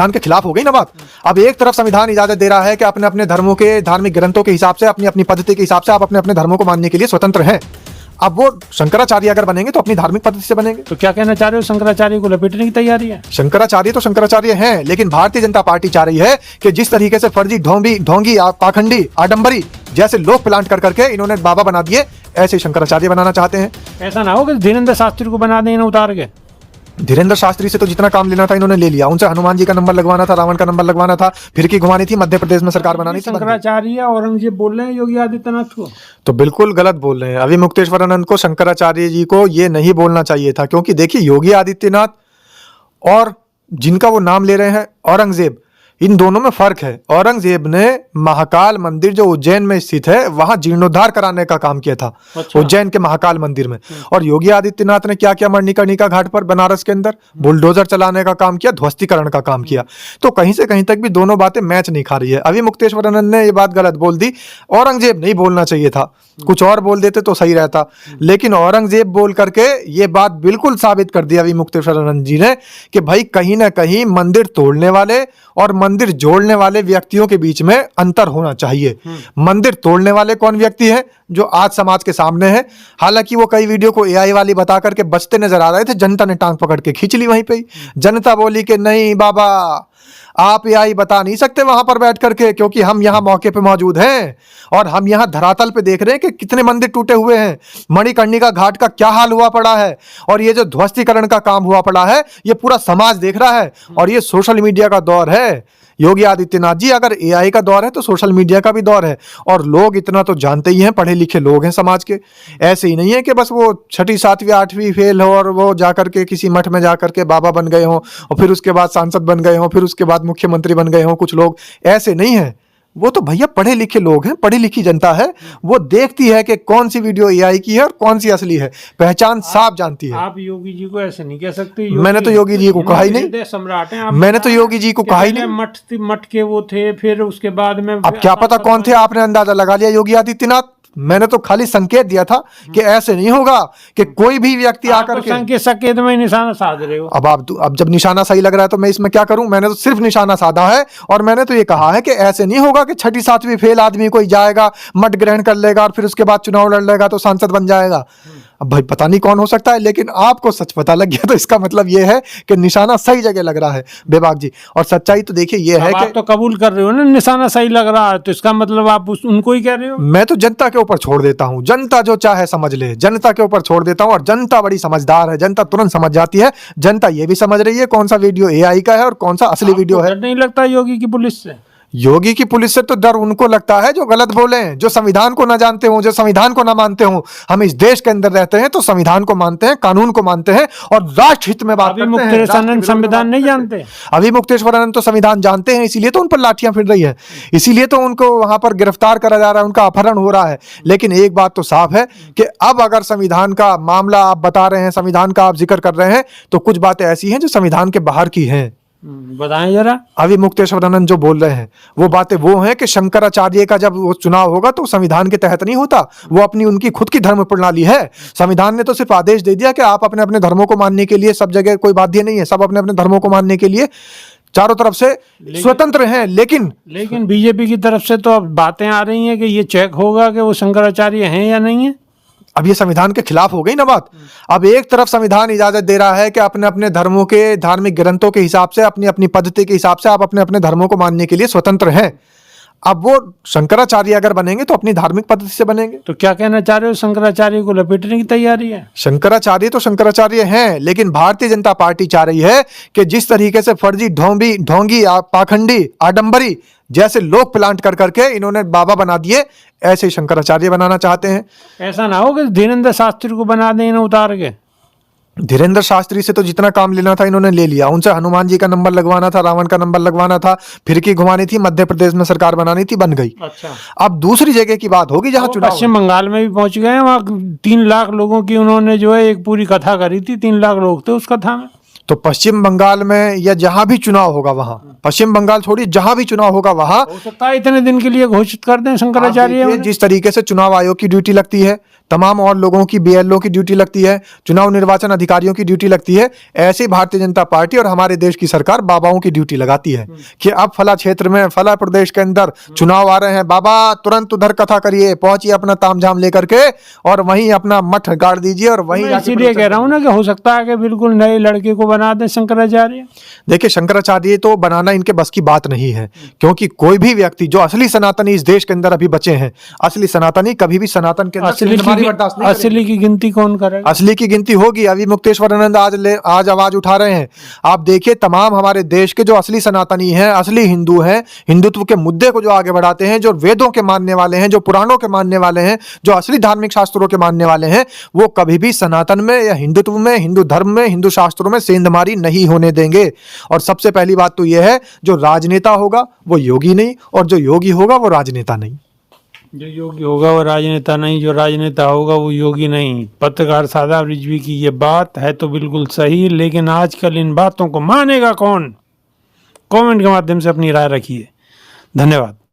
संविधान के खिलाफ हो गई ना बात। अब एक तरफ संविधान इजाजत दे रहा है कि अपने अपने धर्मों के धार्मिक ग्रंथों के हिसाब से अपनी अपनी पद्धति के हिसाब से आप अपने अपने धर्मों को मानने के लिए स्वतंत्र हैं। अब वो शंकराचार्य अगर बनेंगे तो अपनी धार्मिक पद्धति से बनेंगे। तो क्या कहना चाह रहे हो, शंकराचार्य को लपेटने की तैयारी है? शंकराचार्य तो शंकराचार्य हैं, लेकिन भारतीय जनता पार्टी चाह रही है कि जिस तरीके से फर्जी ढोंगी पाखंडी आडंबरी जैसे लोग प्लांट कर करके इन्होंने बाबा बना दिए, ऐसे शंकराचार्य बनाना चाहते हैं। ऐसा ना हो कि धीरेन्द्र शास्त्री को बना दें उतार के। धीरेन्द्र शास्त्री से तो जितना काम लेना था इन्होंने ले लिया। उनसे हनुमान जी का नंबर लगवाना था, रावण का नंबर लगवाना था, फिरकी घुमानी थी, मध्य प्रदेश में सरकार बनानी थी। शंकराचार्य औरंगजेब बोल रहे हैं योगी आदित्यनाथ को, तो बिल्कुल गलत बोल रहे हैं। अभी मुक्तेश्वरानंद को, शंकराचार्य जी को ये नहीं बोलना चाहिए था, क्योंकि देखिए योगी आदित्यनाथ और जिनका वो नाम ले रहे हैं औरंगजेब, इन दोनों में फर्क है। औरंगजेब ने महाकाल मंदिर जो उज्जैन में स्थित है वहां जीर्णोद्धार कराने का काम किया था। अच्छा। उज्जैन के महाकाल मंदिर में। और योगी आदित्यनाथ ने क्या किया, मणिकर्णिका घाट पर बनारस के अंदर बुलडोजर चलाने का काम किया, ध्वस्तीकरण का काम किया। तो कहीं से कहीं तक भी दोनों बातें मैच नहीं खा रही है। अभी मुक्तेश्वरानंद ने ये बात गलत बोल दी। औरंगजेब नहीं बोलना चाहिए था, कुछ और बोल देते तो सही रहता, लेकिन औरंगजेब बोल करके ये बात बिल्कुल साबित कर दी अभी मुक्तेश्वरानंद जी ने कि भाई कहीं ना कहीं मंदिर तोड़ने वाले और मंदिर जोड़ने वाले व्यक्तियों के बीच में अंतर होना चाहिए। मंदिर तोड़ने वाले कौन व्यक्ति हैं, जो आज समाज के सामने है। हालांकि वो कई वीडियो को एआई वाली बता करके बचते नजर आ रहे थे, जनता ने टांग पकड़ के खींच ली वहीं पे ही। जनता बोली कि नहीं बाबा, आप एआई बता नहीं सकते वहां पर बैठ करके, क्योंकि हम यहाँ मौके पे मौजूद हैं और हम यहाँ धरातल पे देख रहे हैं कि कितने मंदिर टूटे हुए हैं, मणिकर्णिका घाट का क्या हाल हुआ पड़ा है, और ये जो ध्वस्तीकरण का काम हुआ पड़ा है ये पूरा समाज देख रहा है। और ये सोशल मीडिया का दौर है योगी आदित्यनाथ जी, अगर एआई का दौर है तो सोशल मीडिया का भी दौर है। और लोग इतना तो जानते ही हैं, पढ़े लिखे लोग हैं समाज के। ऐसे ही नहीं है कि बस वो 6ठी 7वीं 8वीं फेल हो और वो जाकर के किसी मठ में जाकर के बाबा बन गए हों और फिर उसके बाद सांसद बन गए हों, फिर उसके बाद मुख्यमंत्री बन गए हों। कुछ लोग ऐसे नहीं है, वो तो भैया पढ़े लिखे लोग हैं, पढ़ी लिखी जनता है। वो देखती है कि कौन सी वीडियो एआई की है और कौन सी असली है, पहचान साफ जानती है। आप योगी जी को ऐसे नहीं कह सकते। मैंने तो योगी जी को कहा ही नहीं, सम्राट हैं। मैंने तो योगी जी को कहा ही नहीं। मठ के वो थे, फिर उसके बाद में अब क्या पता कौन थे, आपने अंदाजा लगा लिया योगी आदित्यनाथ। मैंने तो खाली संकेत दिया था कि ऐसे नहीं होगा कि कोई भी व्यक्ति आकर के संकेत में निशाना साध रहे हो। अब जब निशाना सही लग रहा है तो मैं इसमें क्या करूं। मैंने तो सिर्फ निशाना साधा है और मैंने तो ये कहा है कि ऐसे नहीं होगा कि 6ठी 7वीं फेल आदमी कोई जाएगा, मठ ग्रहण कर लेगा और फिर उसके बाद चुनाव लड़ लेगा तो सांसद बन जाएगा। अब भाई पता नहीं कौन हो सकता है, लेकिन आपको सच पता लग गया तो इसका मतलब ये है कि निशाना सही जगह लग रहा है बेबाक जी। और सच्चाई तो देखिए ये है कि आप तो कबूल कर रहे हो ना, निशाना सही लग रहा है, तो इसका मतलब आप उनको ही कह रहे हो। मैं तो जनता के ऊपर छोड़ देता हूं, जनता जो चाहे समझ ले, जनता के ऊपर छोड़ देता हूं। और जनता बड़ी समझदार है, जनता तुरंत समझ जाती है। जनता ये भी समझ रही है कौन सा वीडियो एआई का है और कौन सा असली वीडियो है। नहीं लगता योगी की पुलिस से? योगी की पुलिस से तो डर उनको लगता है जो गलत बोले, जो संविधान को ना जानते हो, जो संविधान को ना मानते हो। हम इस देश के अंदर रहते हैं तो संविधान को मानते हैं, कानून को मानते हैं और राष्ट्र हित में बात करते हैं। मुक्तेश्वरानंद संविधान नहीं जानते। अभी मुक्तेश्वरानंद तो संविधान जानते हैं, इसीलिए तो उन पर लाठियां फिर रही है, इसीलिए तो उनको वहां पर गिरफ्तार करा जा रहा है, उनका अपहरण हो रहा है। लेकिन एक बात तो साफ है कि अब अगर संविधान का मामला आप बता रहे हैं, संविधान का आप जिक्र कर रहे हैं, तो कुछ बातें ऐसी हैं जो संविधान के बाहर की हैं। बताएं जरा। अभी मुक्तेश्वरानंद जो बोल रहे हैं वो बातें वो हैं कि शंकराचार्य का जब वो चुनाव होगा तो संविधान के तहत नहीं होता, वो अपनी उनकी खुद की धर्म प्रणाली है। संविधान ने तो सिर्फ आदेश दे दिया कि आप अपने अपने धर्मों को मानने के लिए सब जगह कोई बाध्य नहीं है, सब अपने अपने धर्मों को मानने के लिए चारों तरफ से स्वतंत्र हैं। लेकिन बीजेपी की तरफ से तो अब बातें आ रही हैं कि ये चेक होगा कि वो शंकराचार्य हैं या नहीं है। अब ये संविधान के खिलाफ हो गई ना बात। अब एक तरफ संविधान इजाजत दे रहा है कि अपने अपने धर्मों के धार्मिक ग्रंथों के हिसाब से, अपनी अपनी पद्धति के हिसाब से आप अपने अपने धर्मों को मानने के लिए स्वतंत्र हैं। अब वो शंकराचार्य अगर बनेंगे तो अपनी धार्मिक पद्धति से बनेंगे। तो क्या कहना चाह रहे हो, शंकराचार्य को लपेटने की तैयारी है? शंकराचार्य तो शंकराचार्य हैं, लेकिन भारतीय जनता पार्टी चाह रही है कि जिस तरीके से फर्जी ढोंगी पाखंडी आडंबरी जैसे लोग प्लांट कर करके इन्होंने बाबा बना दिए, ऐसे ही शंकराचार्य बनाना चाहते हैं। ऐसा ना हो कि धीरेन्द्र शास्त्री को बना दें उतार के। धीरेन्द्र शास्त्री से तो जितना काम लेना था इन्होंने ले लिया। उनसे हनुमान जी का नंबर लगवाना था, रावण का नंबर लगवाना था, फिरकी घुमानी थी, मध्य प्रदेश में सरकार बनानी थी, बन गई। अच्छा, अब दूसरी जगह की बात होगी जहां चुनाव। पश्चिम बंगाल में भी पहुंच गए, वहाँ 3 लाख लोगों की उन्होंने जो है एक पूरी कथा करी थी, 3 लाख लोग थे उस कथा में। तो पश्चिम बंगाल में या जहां भी चुनाव होगा वहां, पश्चिम बंगाल छोड़िए, जहां भी चुनाव होगा वहां हो सकता है इतने दिन के लिए घोषित कर दें शंकराचार्य। जिस तरीके से चुनाव आयोग की ड्यूटी लगती है, तमाम और लोगों की बीएलओ की ड्यूटी लगती है, चुनाव निर्वाचन अधिकारियों की ड्यूटी लगती है, ऐसे भारतीय जनता पार्टी और हमारे देश की सरकार बाबाओं की ड्यूटी लगाती है कि अब फला क्षेत्र में फला प्रदेश के अंदर चुनाव आ रहे हैं, बाबा तुरंत उधर कथा करिए, पहुंचिए अपना तामझाम लेकर के और वहीं अपना मठ गाड़ दीजिए और वहीं मैं जाके इसीलिए कह रहा हूँ ना कि हो सकता है कि बिल्कुल नए लड़के को बना दें शंकराचार्य। देखिए, शंकराचार्य तो बनाना इनके बस की बात नहीं है, क्योंकि कोई भी व्यक्ति जो असली सनातनी इस देश के अंदर अभी बचे हैं, असली सनातनी कभी भी सनातन के अंदर सेंधमारी बर्दाश्त नहीं करेंगे। असली की गिनती कौन करेगा? असली की गिनती होगी। अभी मुक्तेश्वरानंद आज आवाज उठा रहे हैं। आप देखिए, तमाम हमारे देश के जो असली सनातनी हैं, असली हिंदू हैं, हिंदुत्व के मुद्दे को जो आगे बढ़ाते हैं, जो वेदों के मानने वाले हैं, जो पुराणों के मानने वाले हैं, जो असली धार्मिक शास्त्रों के मानने वाले हैं, वो कभी भी सनातन में या हिंदुत्व में, हिंदू धर्म में, हिंदू शास्त्रों में सेंधमारी नहीं होने देंगे। और सबसे पहली बात तो यह है, जो राजनेता होगा वो योगी नहीं, और जो योगी होगा वो राजनेता नहीं। जो योगी होगा वो राजनेता नहीं, जो राजनेता होगा वो योगी नहीं। पत्रकार शादाब रिजवी की ये बात है तो बिल्कुल सही, लेकिन आजकल इन बातों को मानेगा कौन? कमेंट के माध्यम से अपनी राय रखिए। धन्यवाद।